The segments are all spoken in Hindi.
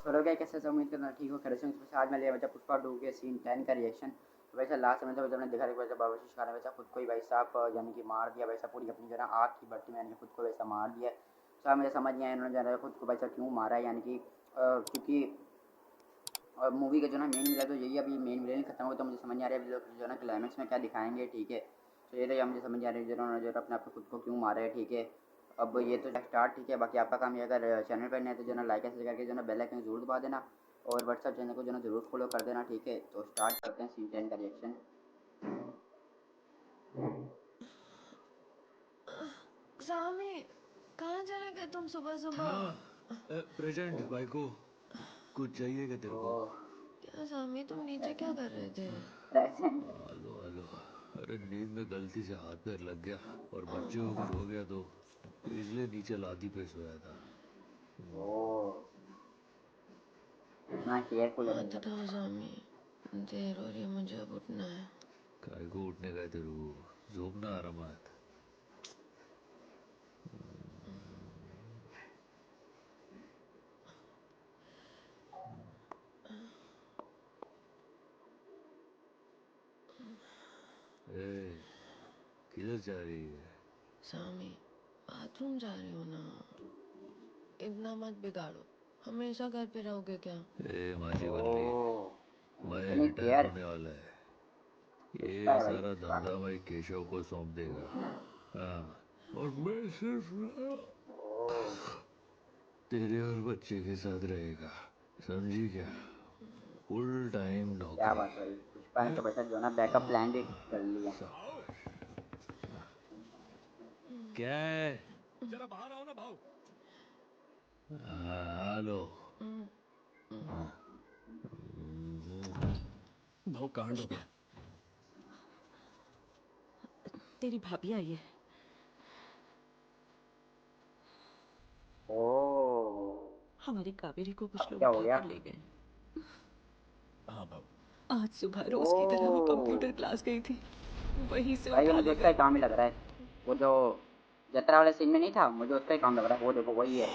चलो क्या कैसे से उम्मीद करना ठीक हो खैर से आज मैं लिया बच्चा पुष्पा 2 के सीन 10 का रिएक्शन। तो वैसे लास्ट में तो जब हमने देखा वैसे बाबा शिकार ने वैसा खुद को ही भाई साहब यानी कि मार दिया वैसा पूरी अपनी जो है आग की भट्टी में यानी कि खुद को वैसा मार दिया। तो मुझे समझ नहीं आया इन्होंने जो है खुद को वैसा क्यों मारा है यानी कि क्योंकि मूवी का जो है मेन मिला तो यही अभी मेन विलेन खत्म हो तो मुझे समझ नहीं आ रहा है जो है ना क्लाइमेक्स में क्या दिखाएंगे। ठीक है तो ये तो मुझे समझ नहीं आ रहा है जिन्होंने जो अपने आप को खुद को क्यों मारा है। ठीक है अब ये तो स्टार्ट ठीक है बाकी आपका काम ये अगर चैनल पर नहीं है तो जो ना लाइक ऐसे करके जो ना बेल आइकन जरूर दबा देना और व्हाट्सएप चैनल को जो ना जरूर फॉलो कर देना। ठीक है तो स्टार्ट करते हैं सीन 10 का रिएक्शन। सामी कहाँ चले गए तुम सुबह सुबह? प्रेजेंट भाई को कुछ चाहिए क्या तेरे को? क्या सामी तुम नीचे क्या कर रहे थे? Hello hello. अरे नींद में गलती से हाथ पैर लग गया और बच्चे को कुछ हो गया तो इसलिए नीचे लादी पे सोया था। इतना केयरफुल है हाथ बंदा। उठाओ सामी, देर हो रही है, मुझे अब उठना है। काय को उठने गए तेरे को? झोपना आरामात। ए, किधर जा रही है? सामी बाथरूम जा रही हो ना, इतना मत बिगाड़ो। हमेशा घर पे रहोगे क्या? ए माजी बल्ली, मैं इतनी रिटायर केयर होने वाला है। पुष्पा ये है भाई सारा पुष्पा। धंधा मैं केशव को सौंप देगा। हाँ, और मैं सिर्फ तेरे और बच्चे के साथ रहेगा, समझी क्या? फुल टाइम क्या नौकरी। बात है भाई पुष्पा ने तो वैसा जो ना बैकअप प्लान भी कर लिया। क्या है? जरा बाहर आओ ना भाऊ। हेलो भाव कांड हो गया। तेरी भाभी आई है। ओ हमारी कावेरी को अब कुछ लोग क्या हो उठा गया? कर ले गए। हाँ भाव। आज सुबह ओ रोज की तरह वो कंप्यूटर क्लास गई थी, वहीं से भाई वो उठा मुझे ले उसका ही गए। काम ही लग रहा है। वो जो जतरा वाले सीन में नहीं था मुझे उसका ही काम लग रहा है। वो देखो वही है।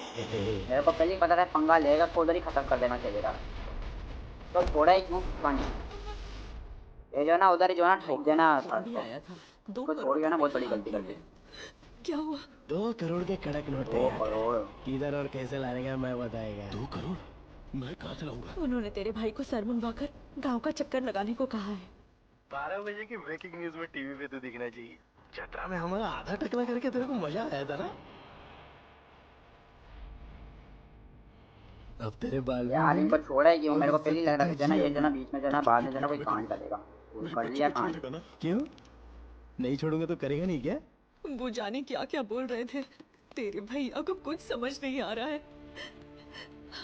मेरे को पहले ही पता था पंगा लेगा तो उधर ही खत्म कर देना चाहिए था। तो थोड़ा ही क्यों पानी ये जो ना उधर ही जो ना भाई ठोक को देना एक था फोन भी आया था, दो उसको छोड़ करोड़ गया की ना बहुत बड़ी तनख्वाह गलती भी कर दी। है। क्या हुआ? 2 करोड़ के कड़क नोट 2 तैयार है। करोड़ किधर और कैसे लाने का मैं बताएगा। 2 करोड़? मैं कहाँ से लाऊंगा? उन्होंने तेरे भाई को सर मुंडवाकर गांव का चक्कर लगाने को कहा है। 12 बजे की ब्रेकिंग न्यूज में टीवी पे तो दिखना चाहिए। चतरा में हमारा आधा टकला करके तेरे को मजा आया था ना। अब तेरे बाल भी यार इनको उगेंगे छोड़ा है क्यों? और मेरे को पहले इज्जत ही के लग रहा था साथ जो ना ये जो जियोगे। ना बीच में जो ना बाद में जो ना कोई कांड करेगा। वो कर लिया कांड। क्यों नहीं छोड़ूंगा तो करेगा नहीं क्या? वो जाने क्या क्या बोल रहे थे। तेरे भैया को कुछ समझ नहीं आ रहा है।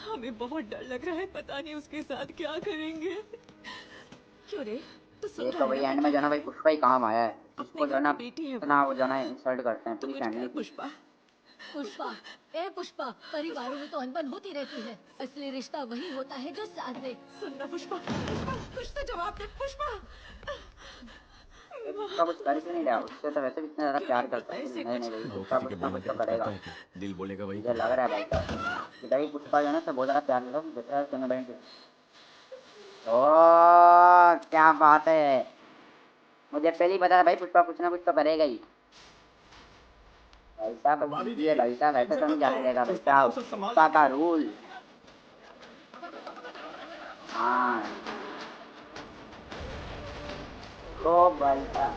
हमें बहुत डर लग रहा है, पता नहीं उसके साथ क्या करेंगे। क्यों रे, तो सुन ये रहा तो है भाई ना एंड में जो बेटा? ना भाई पुष्पा ही काम आया है। अपने इसको जो घर ना की बेटी है वो। इतना वो जो ना इंसल्ट करते हैं तू पूरी कुछ कह फैमिली की। पुष्पा। पुष्पा, ए पुष्पा, परिवारों में तो अनबन होती रहती है। असली रिश्ता वही होता है जो साथ दे। सुनना पुष्पा, पुष्पा कुछ तो जवाब दे पुष्पा। ये पुष्पा कुछ कर क्यों नहीं रहा? उससे तो वैसे भी इतना तू ज़्यादा क्यों प्यार नहीं करता बोलता है ऐसे लेकिन नहीं कुछ? नहीं भाई भाव पुष्पा किसी के कुछ ना बोलने कुछ पे तो कुछ करेगा। करता है क्या? दिल बोलेगा वही मुझे लग करेगा। रहा है भाई साहब कि भाई पुष्पा जो ना तो बहुत ज़्यादा प्यार करता है तुम्हें बहन से। ओ क्या बात है। मुझे पहले ही पता था भाई पुष्पा कुछ ना कुछ तो करेगा ही। भाई साहब ये भाई साहब ऐसे तो नहीं जाने देगा भाई साहब। पुष्पा का रूल। हाँ तो भाई साहब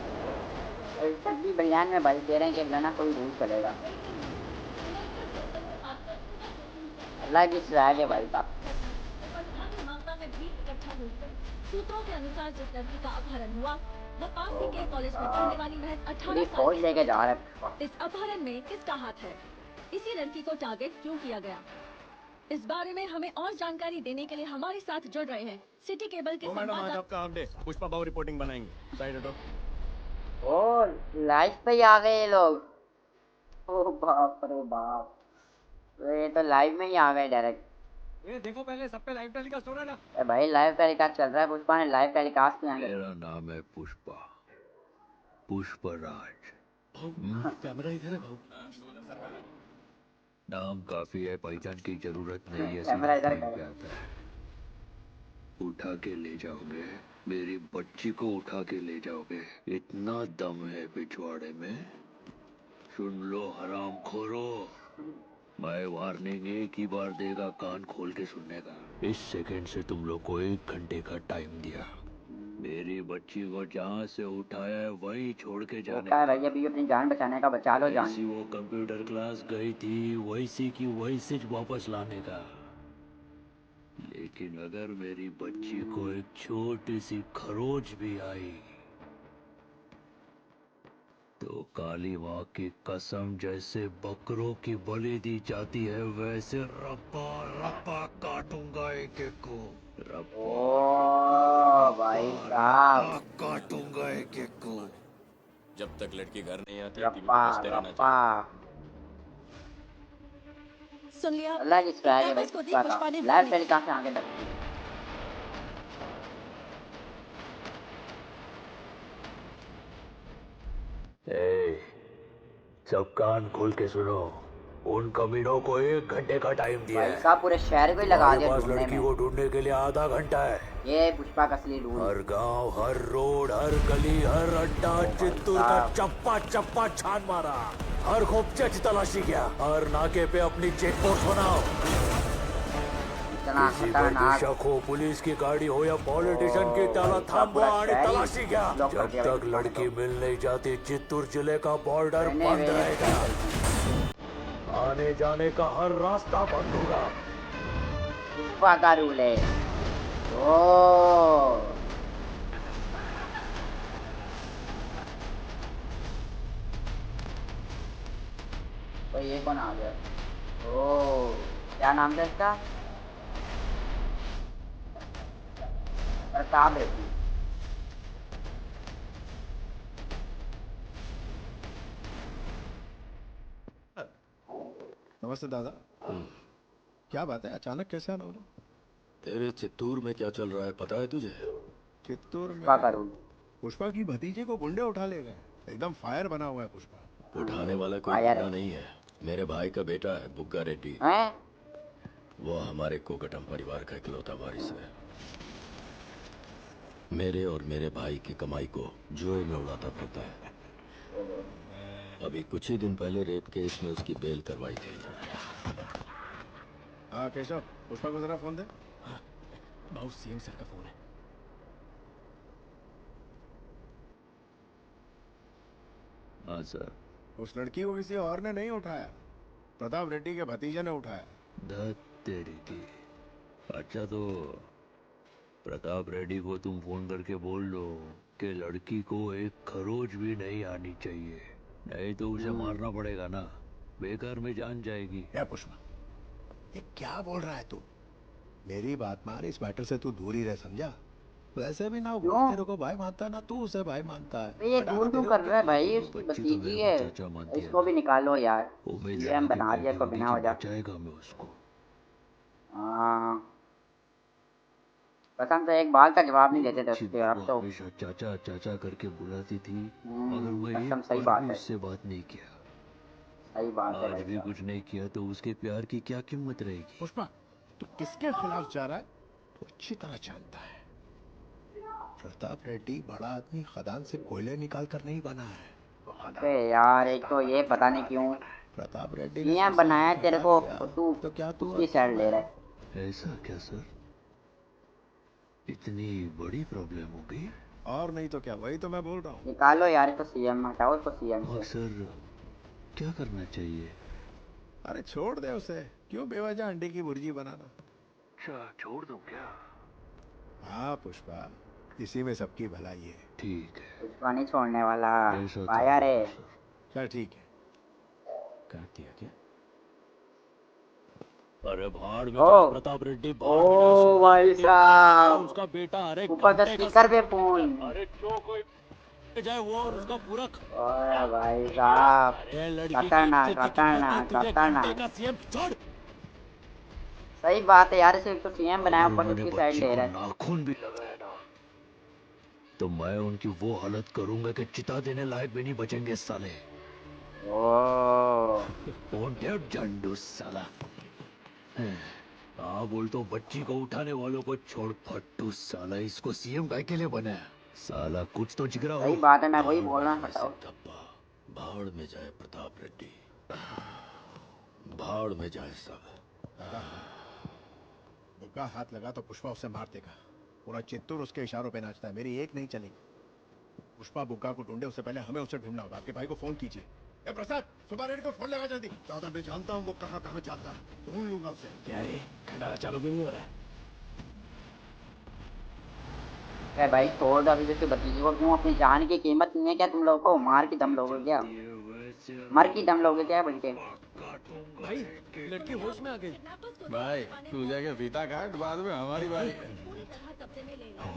तब भी बलियान में बल दे रहे हैं कि ना कोई रूल चलेगा। अल्लाह की सलाह है भाई साहब। मामला में भी इकट्ठा हुई। सूत्रों के अनुसार जिस लड़की का अपहरण हुआ वो पास ही के कॉलेज में पढ़ने वाली महज पूरी 18 साल फौज की लेके थी। जा रहा है पुष्पा। इस अपहरण में किसका हाथ है? इसी लड़की को टारगेट क्यों किया गया? इस बारे में हमें और जानकारी देने के लिए हमारे साथ जुड़ रहे हैं सिटी केबल के मैडम आज संवाददाता। आपका हाफ डे। पुष्पा भाव रिपोर्टिंग बनाएंगे। साइड हटो। ओ लाइफ पे ही आ गए ये लोग। ओ बाप रे बाप। तो ये तो लाइव में ही आ गए डायरेक्ट। ये देखो पहले सब पे लाइव टेलीकास्ट हो रहा है ना। भाई लाइव टेलीकास्ट चल रहा है। पुष्पा ने लाइव टेलीकास्ट किया है। मेरा नाम है पुष्पा, पुष्पराज। भाव कैमरा इधर है भाव। नाम काफी है, पहचान की जरूरत नहीं है, कैमरा सीधा इधर टाइम कर। पे आता है। उठा के ले जाओगे? मेरी बच्ची को उठा के ले जाओगे? इतना दम है पिछवाड़े में? सुन लो हराम खोरो, मैं वार्निंग एक ही बार देगा, कान खोल के सुनने का। इस सेकंड से तुम लोग को 1 घंटे का टाइम दिया। मेरी बच्ची को जहाँ से उठाया है वहीं छोड़ के वो जाने क्या है का। भाई, अभी अपनी जान बचाने का, बचा लो जान। जैसी वो कंप्यूटर क्लास गई थी वैसी की वैसे वापस लाने का। लेकिन अगर मेरी बच्ची को एक छोटी सी खरोच भी आई तो काली माँ की कसम, जैसे बकरों की बलि दी जाती है वैसे रप्पा रप्पा काटूंगा एक एक को। रप्पा ओ भाई साहब, रप्पा काटूंगा एक एक को। जब तक लड़की घर नहीं आती टीवी रप्पा पे बजते रहना रप्पा। सुन लिया? अल्लाह की स्वैग है भाई इसको दी पुष्पा पुष्पा का। ने लाइव warning। टेलीकास्ट आगे तक। ए, सब कान खोल के सुनो, उन कमीनों को 1 घंटे का टाइम दिया भाई है। साहब पूरे शहर को ही लगा हमारे दिया पास ढूंढने लड़की में। को ढूंढने के लिए आधा घंटा है। ये पुष्पा का असली रूल। हर गांव, हर रोड, हर गली, हर अड्डा, चित्तूर का साहब। चप्पा चप्पा छान मारा, हर खोपचे की तलाशी किया, हर नाके पे अपनी चेक पोस्ट बनाओ। इतना किसी पर भी खतरनाक। शक हो, पुलिस की गाड़ी हो या पॉलिटिशियन की ताला भाई साहब, थांबवा पूरा आणि शहर ही तलाशी किया। ब्लॉक कर जब दिया भाई तक पुष्पा ने लड़की तो। मिल नहीं जाती चित्तूर जिले का बॉर्डर रहने बंद वेने रहेगा। आने जाने का हर रास्ता बंद होगा। पुष्पा का रूल है। ओ तो ये कौन आ गया? ओ क्या नाम था इसका? प्रताप रेड्डी। नमस्ते दादा। क्या बात है, अचानक कैसे आना हुआ? तेरे चित्तूर में क्या चल रहा है पता है तुझे? चित्तूर में पुष्पा का रूल। पुष्पा की भतीजी को गुंडे उठा ले गए। एकदम फायर बना हुआ है पुष्पा। उठाने वाला कोई फायर गुंडा है। नहीं है, मेरे भाई का बेटा है बुग्गा रेड्डी। हैं? वो हमारे कोकटम परिवार का इकलौता वारिस है। मेरे और मेरे भाई की कमाई को जुए में उड़ाता फिरता है। अभी कुछ ही दिन पहले रेप केस में उसकी बेल करवाई थी। हाँ केशव, पुष्पा को जरा फोन दे। बाबू सीएम सर का फोन है। हाँ सर। उस लड़की को किसी और ने नहीं उठाया, प्रताप रेड्डी के भतीजे ने उठाया। धत तेरी की। अच्छा तो प्रताप रेड्डी को तुम फोन करके बोल दो कि लड़की को एक खरोच भी नहीं आनी चाहिए, नहीं तो उसे मारना पड़ेगा ना, बेकार में जान जाएगी। क्या पुष्पा, ये क्या बोल रहा है तू? मेरी बात मान, इस मैटर से तू दूर ही रह, समझा? वैसे भी ना वो क्यों? तेरे को भाई मानता है ना तू उसे भाई मानता है। तो ये दूर क्यों कर रहा है भाई? उसकी बच्ची तो भतीजी मेरे है, को चाचा मानती है इसको ना। भी निकालो यार। उम्मीद सीएम लगा के बना दिया बैठी इसको होगी बिना कि वजह। बचाएगा मैं उसको। हाँ, कसम से एक बाल का जवाब नहीं देते थे अच्छी उसके। वो अब तो हमेशा चाचा चाचा करके बुलाती थी, मगर मैं कसम एक सही बार बात भी है। उससे बात नहीं किया। सही बात है आज भाई भी साहब। कुछ नहीं किया तो उसके प्यार की क्या कीमत रहेगी? पुष्पा, तू किसके खिलाफ जा रहा है तो अच्छी तरह जानता है। प्रताप रेड्डी बड़ा आदमी खदान से कोयले निकाल कर नहीं बना है। वो खदान अबे यार, एक तो ये पता नहीं क्यों प्रताप रेड्डी ने सीएम बनाया है तेरे को, किया, और तू तो क्या तू उसकी साइड ले रहा है। ऐसा क्या सर? इतनी बड़ी प्रॉब्लम हो गई? और नहीं तो क्या, वही तो मैं बोल रहा हूँ। निकालो यार इसको सीएम, हटाओ इसको सीएम और से। सर क्या करना चाहिए? अरे छोड़ दे उसे, क्यों बेवजह अंडे की भुर्जी बनाना। अच्छा छोड़ दूं क्या? हाँ पुष्पा, इसी में सबकी भलाई है। ठीक है, पुष्पा नहीं छोड़ने वाला। ऐसा तो पाया रे। नहीं, सर। चल ठीक है। काट दिया क्या? अरे भाड़ में ओ। जा, प्रताप रेड्डी भाड़ में जा, ओ भाई साहब, उसका बेटा अरे ऊपर से स्पीकर पे फोन। अरे जो कोई जाए वो और उसका पूरा ओए भाई साहब, अरे लड़की खतरनाक खतरनाक खतरनाक। सीएम छोड़। सही बात है यार, इसे एक तो सीएम बनाया, अगर ऊपर से उन्होंने उसकी साइड बच्ची ले को रहा है। नाखून भी लगाया ना तो मैं उनकी वो हालत करूंगा कि चिता देने लायक भी नहीं बचेंगे साले। Wanted झंडू साला। हाँ बोल तो बच्ची को उठाने वालों को छोड़ फट्टू साला इसको सीएम काय के लिए बनाया साला कुछ तो जिगरा हो। सही बात है, मैं वही बोल रहा हूँ, भाड़ में बताओ। से धब्बा भाड़ में जाए प्रताप रेड्डी, भाड़ में जाए सब। बुग्गा हाथ लगा तो पुष्पा उसे मार देगा। पूरा चित्तूर उसके इशारों पे नाचता है, मेरी एक नहीं चलेगी। पुष्पा बुग्गा को ढूंढे, उससे पहले हमें उसे ढूंढना होगा। आपके भाई को फोन कीजिए। ए प्रसाद, सुबह रेड्डी को फोन लगा जल्दी। दादा मैं जानता हूँ वो कहाँ कहाँ जाता है, ढूंढ लूंगा उसे। क्या रे खंडारा चालू क्यों नहीं हो रहा है? अरे भाई छोड़ दो अभी, जैसे भतीजे को क्यों, अपनी जान की कीमत नहीं है क्या तुम लोगों को? मार की दम लोगे क्या? मर की दम लोगे क्या बल्कि? भाई लड़की होश में आ गई। भाई तू जाके फीता काट, बाद में हमारी बारी।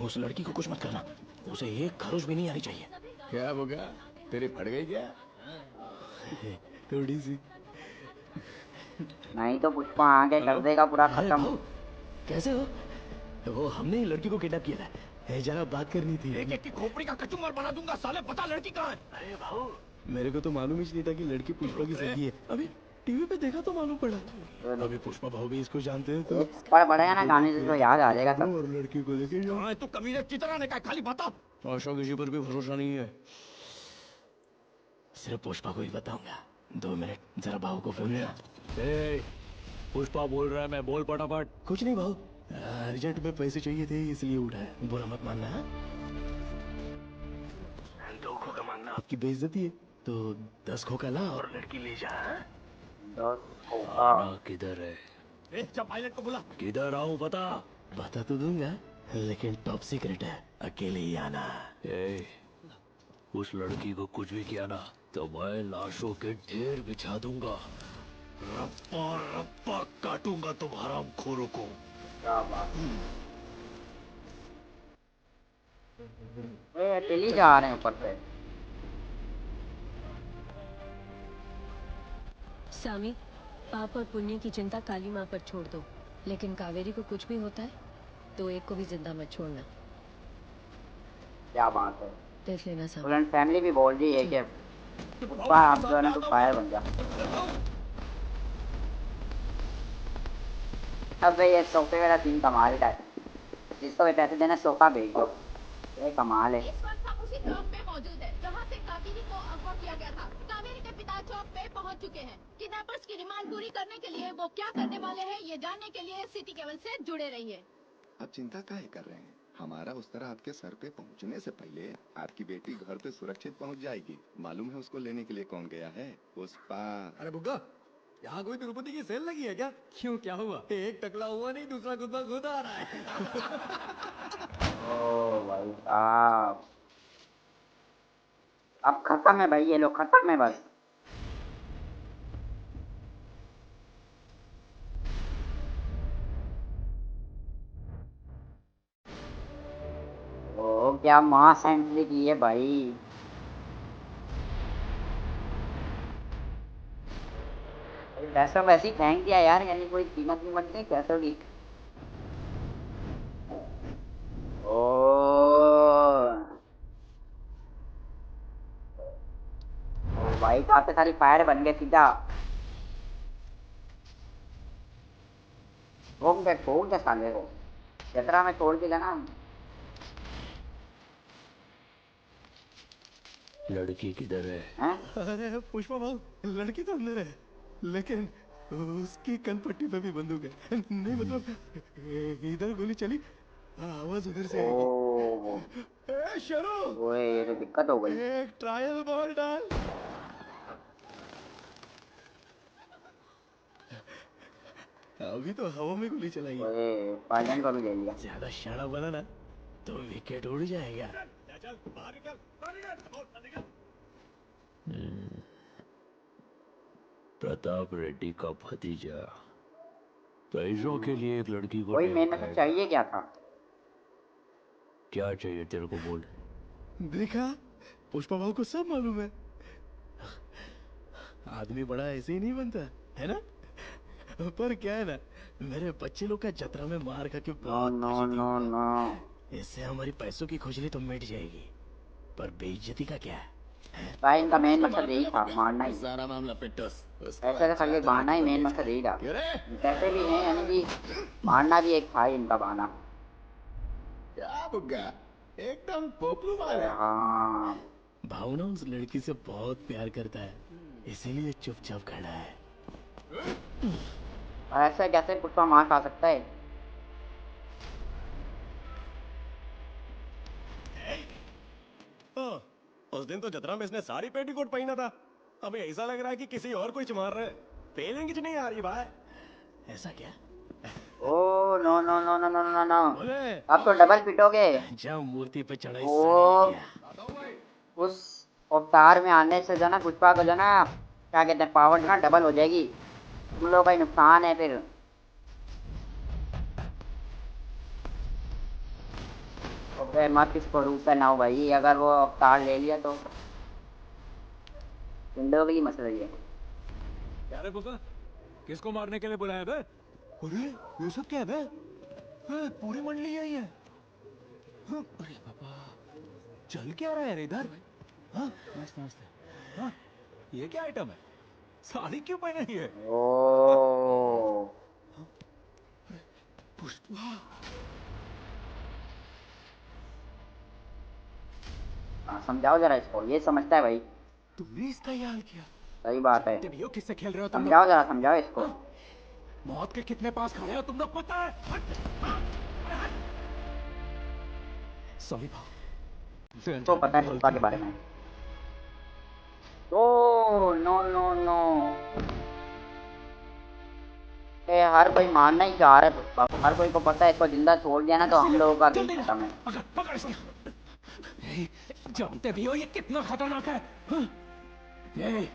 उस लड़की को कुछ मत करना, उसे एक खरोच भी नहीं आनी चाहिए। क्या बुगा तेरी फट गई क्या? थोड़ी सी। नहीं तो पुष्पा आगे कर देगा पूरा अरे खत्म। भाऊ, कैसे हो? वो हमने ही लड़की को किडनैप किया था, जरा बात करनी थी। एक एक की खोपड़ी का कचुम्बर बना दूंगा साले, बता लड़की कहाँ है? अरे भाऊ, मेरे को तो मालूम ही नहीं था कि लड़की पुष्पा की सगी है। अभी टीवी पे देखा तो मालूम पड़ा। अभी पुष्पा भाऊ भी इसको जानते हैं तो एक पर पड़ेगा ना गाने से तो याद आ जाएगा सब। और लड़की को लेके जाओ। हाँ तू कमीने चितरा ने कहा, खाली बता। आशा किसी पर भी भरोसा नहीं है। सिर्फ पुष्पा को ही बताऊंगा। 2 मिनट जरा भाऊ को फोन लेना। पुष्पा बोल रहा है, मैं बोल फटाफट। कुछ नहीं भाऊ, अर्जेंट में पैसे चाहिए थे इसलिए उठाया। बुरा मत मानना। 2 खोखा मांगना आपकी बेइज्जती है, तो 10 खोखा ला और लड़की ले जा। आना किधर है? जब पायलट को बुला। किधर आऊं बता तो दूंगा, लेकिन टॉप सीक्रेट है, अकेले ही आना। उस लड़की को कुछ भी किया ना तो मैं लाशों के ढेर बिछा दूंगा, रप्पा रप्पा काटूंगा तुम हरामखोरों को। क्या बात है, टेली जा रहे हैं ऊपर पे। स्वामी, पाप और पुण्य की चिंता काली माँ पर छोड़ दो, लेकिन कावेरी को कुछ भी होता है तो एक को भी जिंदा मत छोड़ना। क्या बात है, देख लेना स्वामी। फुल फैमिली भी बोल रही है कि पुष्पा आप जो है ना तो फायर बन जा। अब ये सोफे वाला सीन कमाल का है, जिसको भी पैसे देना सोफा भेज दो, ये कमाल है। इस वक्त हम उसी चौक पे मौजूद है जहां से कावेरी को अगवा किया गया था। कावेरी के पिता चौक पे पहुंच चुके हैं। किडनैपर्स की डिमांड पूरी करने के लिए वो क्या करने वाले हैं, ये जानने के लिए सिटी केबल से जुड़े रहिए। आप चिंता काहे कर रहे हैं? हमारा उस तरह आपके सर पे पहुंचने से पहले आपकी बेटी घर पे सुरक्षित पहुंच जाएगी। मालूम है उसको लेने के लिए कौन गया है? पुष्पा। अरे बुग्गा, यहाँ कोई तिरुपति की सेल लगी है क्या? क्यों, क्या हुआ? एक टकला हुआ नहीं, दूसरा कुत्ता खुद आ रहा है। ओ भाई साहब, अब खत्म है भाई, ये लोग खत्म है बस। ओ क्या मास एंट्री की है भाई। वैसा वैसे ही फेंक दिया यार, यानी कोई कीमत नहीं बनती कैसे भी। ओ भाई काफी सारी फायर बन गए सीधा। ठोक दे साले को, जतरा में छोड़ के जाना। लड़की किधर है? हैं? अरे पुष्पा भाऊ, लड़की तो अंदर है, लेकिन उसकी कनपट्टी पे भी बंदूक है। नहीं मतलब इधर गोली चली, आवाज उधर से ओ आई। शरू, ओए ये तो दिक्कत हो गई। एक ट्रायल बॉल डाल। अभी तो हवा में गोली चलाई। ओए पायलन को भी ले लिया। ज्यादा शाना बना ना तो विकेट उड़ जाएगा। प्रताप रेड्डी का भतीजा पैसों के लिए एक लड़की को वही मेरे को टेकाएगा। चाहिए क्या था? क्या चाहिए तेरे को बोल। देखा, पुष्पा भाऊ को सब मालूम है। आदमी बड़ा ऐसे ही नहीं बनता है ना। पर क्या है ना, मेरे बच्चे लोग का जतरा में मार खा के बहुत नो पछताती नो हूँ। नो। इससे हमारी पैसों की खुजली तो मिट जाएगी, पर बेइज्जती का क्या? भाई इनका मेन मकसद यही था, मारना ही। सारा मामला पिट्टूस ऐसे तो खाली बहाना ही, मेन मकसद यही था। कहते भी हैं यानी कि मारना भी एक था ही इनका बहाना। क्या बुग्गा, एकदम पोपलू मार है। हाँ भावना उस लड़की से बहुत प्यार करता है, इसीलिए चुपचाप खड़ा है। ऐसे कैसे पुष्पा मार खा सकता है? हाँ, उस दिन तो जतरा में इसने साड़ी पेटीकोट पहना था, अभी ऐसा लग रहा है कि किसी और को ही मार रहे हैं। फीलिंग ही नहीं आ रही भाई। ऐसा क्या? Oh no no no no no no no, बोले अब तो डबल पिटोगे। जब मूर्ति पे चढ़ाई ओ उस अवतार में आने से जो ना पुष्पा को जो ना क्या कहते हैं, पावर जो ना डबल हो जाएगी। तुम लोगों का ही नुकसान है फिर। ओके मत किसको रूप पे ना हो भाई, अगर वो अवतार ले लिया तो विंडो की मसला ही है। क्या रे पुष्पा, किसको मारने के लिए बुलाया बे? अरे ये सब क्या है बे? पूरी मंडली आई है। हाँ, अरे बाबा, चल क्या रहा है यार इधर? हाँ, मस्त मस्त है। हाँ, ये क्या आइटम है? साड़ी क्यों पहनी है? ओ पुष्पा, समझाओ जरा इसको, ये समझता है भाई। तुमने इसका ये हाल किया? सही बात है, भी हो किससे खेल रहे हो तुम लोग? समझाओ जरा, समझाओ इसको। मौत के कितने पास खड़े हो तुम लोग, पता है? सॉरी भाव, तो पता है पुष्पा के बारे में। ओ नो नो नो, ये हर कोई मानना ही चाह रहा है पुष्पा को। हर कोई को पता है इसको जिंदा छोड़ दिया ना तो हम लोगों का भी खत्म है। पकड़ इसको। जानते भी हो ये कितना खतरनाक है? हाँ? ये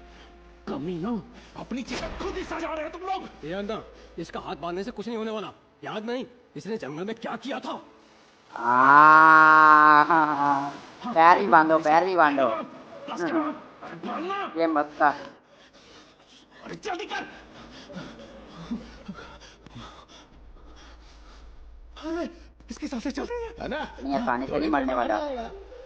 कमीनों, अपनी चिकन खुद ही सजा रहे हो तुम लोग। ये अंधा, इसका हाथ बांधने से कुछ नहीं होने वाला। याद नहीं इसने जंगल में क्या किया था? पैर भी बांधो, पैर भी बांधो। ये मत कर। अरे जल्दी कर। अरे इसकी सांसें चल रही है ना? इतनी आसानी से नहीं मरने वाला।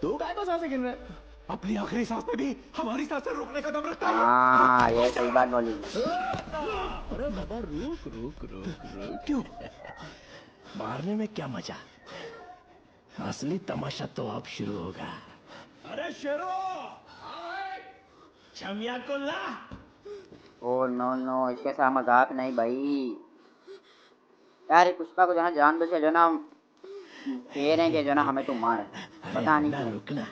तू काय को सांसें गिन रहा है? अपनी आखिरी सांस में भी हमारी सांसें रोकने का दम रखता है। हाँ ये सही बात बोली। अरे बाबा रुक रुक रुक रुक, क्यों? मारने में क्या मजा, असली तमाशा तो अब शुरू होगा। अरे शेरो, छमिया को ला। ओ नो नो, इसके साथ मजाक नहीं भाई। यार पुष्पा को जो ना जानबूझ के जो ना कह रहे हैं कि जो ना हमें तुम मार, पता नहीं क्यों। रुकना,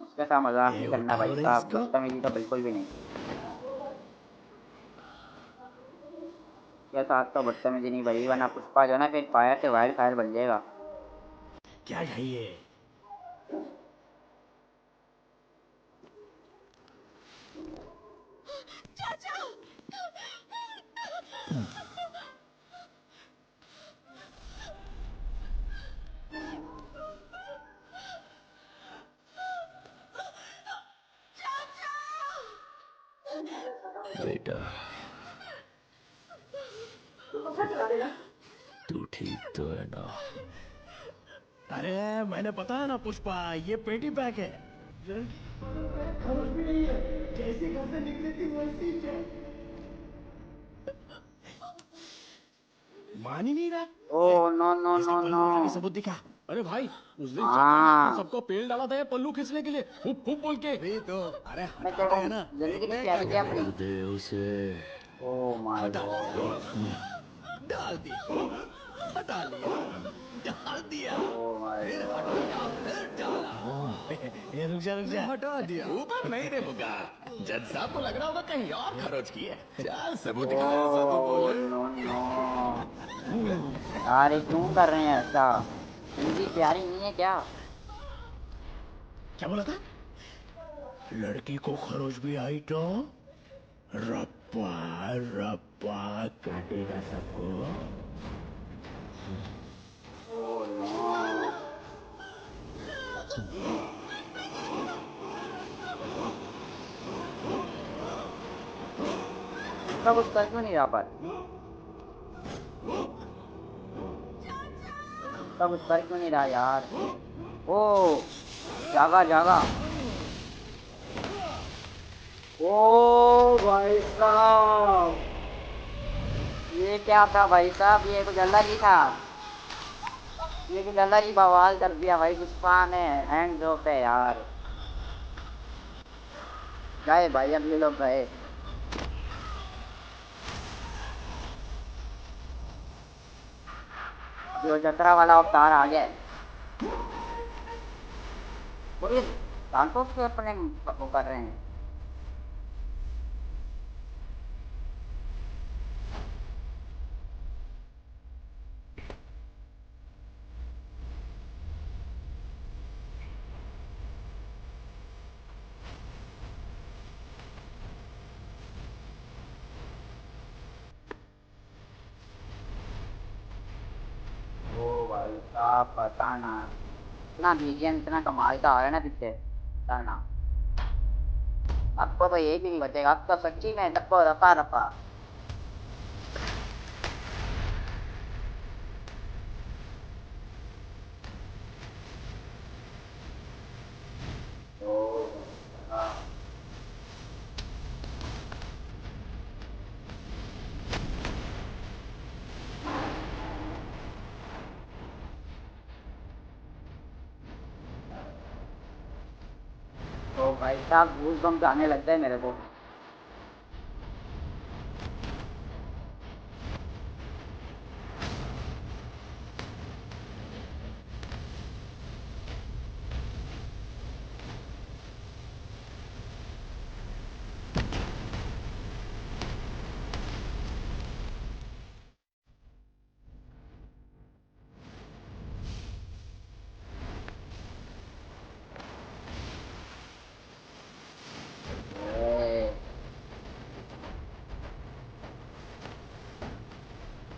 उसके साथ मजाक नहीं करना भाई साहब, बदतमीजी तो बिल्कुल भी नहीं। के साथ तो बदतमीजी नहीं भाई, वरना पुष्पा जो ना फिर फायर से वाइल्ड फायर बन जाएगा। क्या है ये? बेटा, तू ठीक तो है ना? अरे मैंने पता है ना पुष्पा, ये पेटी पैक है। जैसे घर से निकली थी वैसी है। मान ही नहीं रहा। Oh no no no no, सबूत दिखा। अरे भाई उस दिन हाँ। सबको पेड़ डाला था ये पल्लू खींचने के लिए, हुप हुप बोल के। भी तो अरे मैं तेरे को जिंदगी की प्यारी थी अपनी। दे उसे। ओ माय गॉड, डाल दिया, हटा लिया, डाल दिया, ओ माय गॉड। फिर डाला। ये रुक जा, हटा दिया। ऊपर नहीं रे बुगा, जज साहब को लग रहा होगा कहीं और खर्च किए। चल सबूत दिखा, सबूत बोल। नो नो, यार ये क्यों कर रहे हैं ऐसा? जिंदगी प्यारी नहीं है क्या? क्या बोला था? लड़की को खरोच भी आई तो रप्पा रप्पा काटेगा सबको। उसका कुछ कर क्यों नहीं रहा पर? उसका कुछ कर क्यों नहीं रहा यार? ओ जागा जागा। ओ भाई साहब, ये क्या था भाई साहब? ये कुछ अलग ही था, ये कुछ अलग ही बवाल कर दिया भाई पुष्पा ने एंड जो पे यार। गए भाई, अब ये लोग गए। जो जतरा वाला अवतार आ गया है। पूरे सांतों से अपने वो कर रहे हैं। ओ भाई साहब पता ना, इतना बीजीएम इतना कमाल का आ रहा है ना पीछे, पता ना। आपको तो एक भी नहीं बचेगा, अब तो सच्ची में सबको रफा रफा। ओ हाँ। तो भाई साहब गूज़बम्स आने लग गए मेरे को।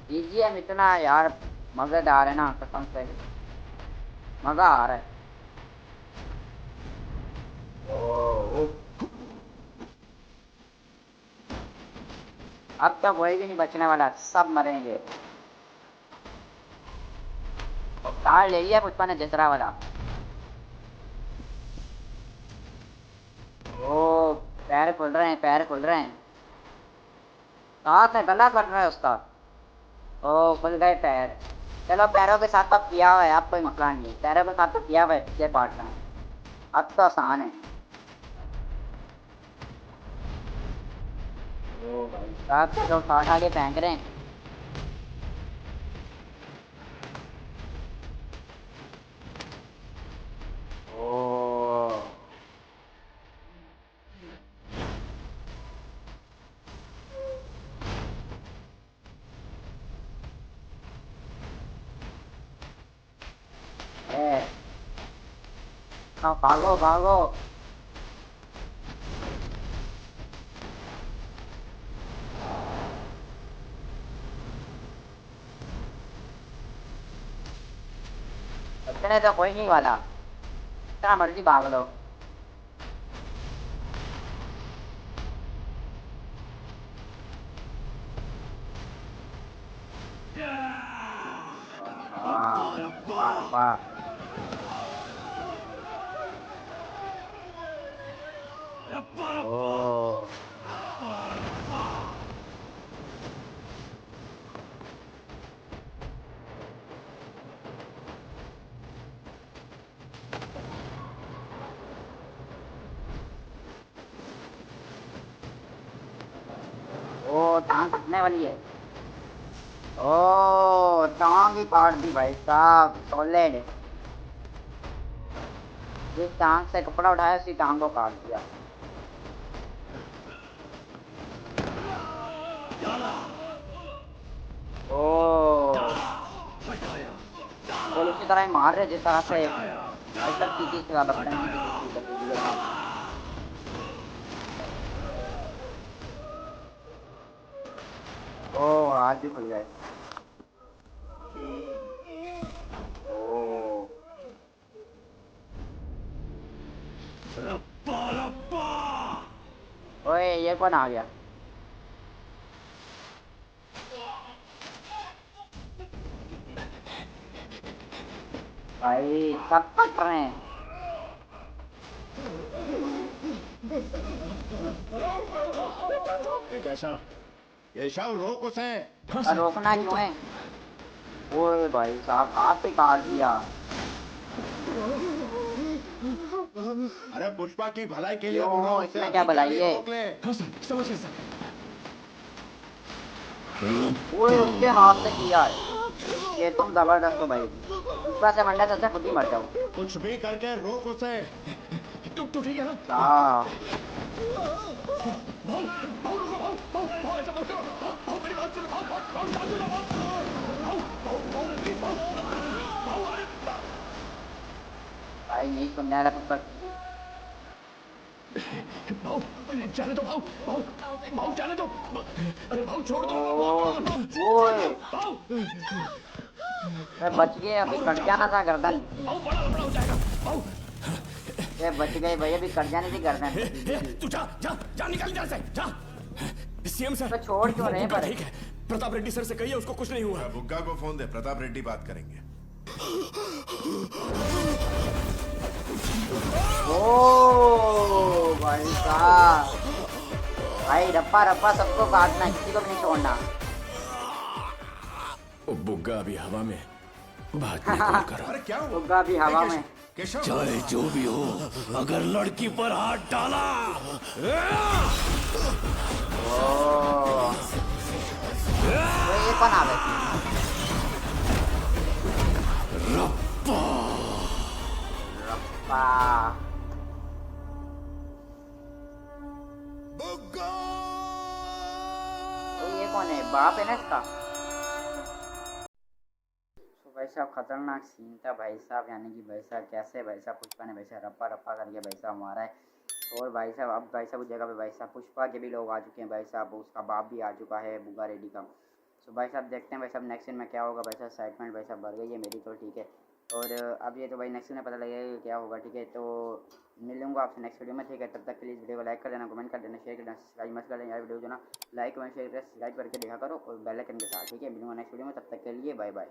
बीजीएम इतना यार मजेदार है ना, कसम से मजा आ रहा है। ओ, अब तो कोई भी नहीं बचने वाला, सब मरेंगे। कार ले लिया पुष्पा ने जसरा वाला। ओ पैर खुल रहे हैं, पैर खुल रहे हैं। कहाँ से गला कट रहा है उसका। ओ खुल गए पैर। चलो पैरों के साथ तो किया हुआ है, अब कोई मसला नहीं है, पैरों के साथ तो किया हुआ है पिछले पार्ट में, अब तो आसान है। ओ भाई साहब तो उठा के फेंक रहे हैं। ओ ए, हाँ, भागो भागो। बचने तो कोई नहीं वाला, जितना मर्जी भाग लो। वाह, ओ ओ टांग कटने वाली है। ओ टांग ही काट दी भाई साहब, सॉलिड। जिस टांग से कपड़ा उठाया उसी टांग को काट दिया। ओ वो उसी तरह ही मार रहे जिस तरह से आज तक किसी से ज्यादा बदतमीजी की कोशिश करते थे। ओ हाथ भी खुल गए। ओ ओए ये कौन आ गया? भाई सब कट रहे हैं। कैसा ये शव रोक उसे। रोकना क्यों है? ओए भाई साहब हाथ पे काट दिया। अरे पुष्पा की भलाई के लिए क्यों? बोल रहा हूं, इसमें उसे क्या भलाई है? रोक ले। समझ गया सर। ओए उसके हाथ से किया है। ये तुम जबरदस्त हो भाई। पुष्पा से मंडा से खुद ही मर जाओ। कुछ भी करके रोक उसे। तू ठीक है ना? हाँ। भाई नहीं सुनने वाला पुष्पा। जाने दो भाऊ जाने दो। अरे भाऊ छोड़ दो। ओए मैं बच गए, अभी कट जाना था गर्दन। ये बच गए भाई, अभी कट जानी थी गर्दन। तू जा निकल जा से जा। सीएम सर तो छोड़ क्यों रहे पर? ठीक है, प्रताप रेड्डी सर से कहिए उसको कुछ नहीं हुआ। बुग्गा को फोन दे, प्रताप रेड्डी बात करेंगे। ओ भाई साहब, भाई रप्पा रप्पा सबको काटना, किसी को भी नहीं छोड़ना। वो बुग्गा अभी हवा में भागने को करो। अरे क्या हुआ? बुग्गा भी हवा में। चाहे जो भी हो, अगर लड़की पर हाथ डाला तो ये कौन आ गए? रप्पा रप्पा तो ये कौन है? बाप है ना इसका? तो भाई साहब खतरनाक सीन था भाई साहब, यानी कि भाई साहब कैसे भाई साहब पुष्पा ने भाई साहब रप्पा रप्पा करके भाई साहब मारा है। और भाई साहब अब भाई साहब उस जगह पे भाई साहब पुष्पा के भी लोग आ चुके हैं भाई साहब, उसका बाप भी आ चुका है बुग्गा रेड्डी का। तो भाई साहब देखते हैं भाई साहब नेक्स्ट सीन में क्या होगा। भाई साहब एक्साइटमेंट भाई साहब बढ़ गई है मेरी तो, ठीक है। और अब ये तो भाई नेक्स्ट सीन में पता लगेगा कि क्या होगा, ठीक है। तो मिलूंगा आपसे नेक्स्ट वीडियो में, ठीक है। तब तक के लिए इस वीडियो को लाइक कर देना, कमेंट कर देना, शेयर कर देना, सब्सक्राइब मत कर देना यार। वीडियो जो ना लाइक कमेंट शेयर सब्सक्राइब करके देखा करो और बेल आइकन के साथ, ठीक है। मिलूंगा नेक्स्ट वीडियो में, तब तक के लिए बाय बाय।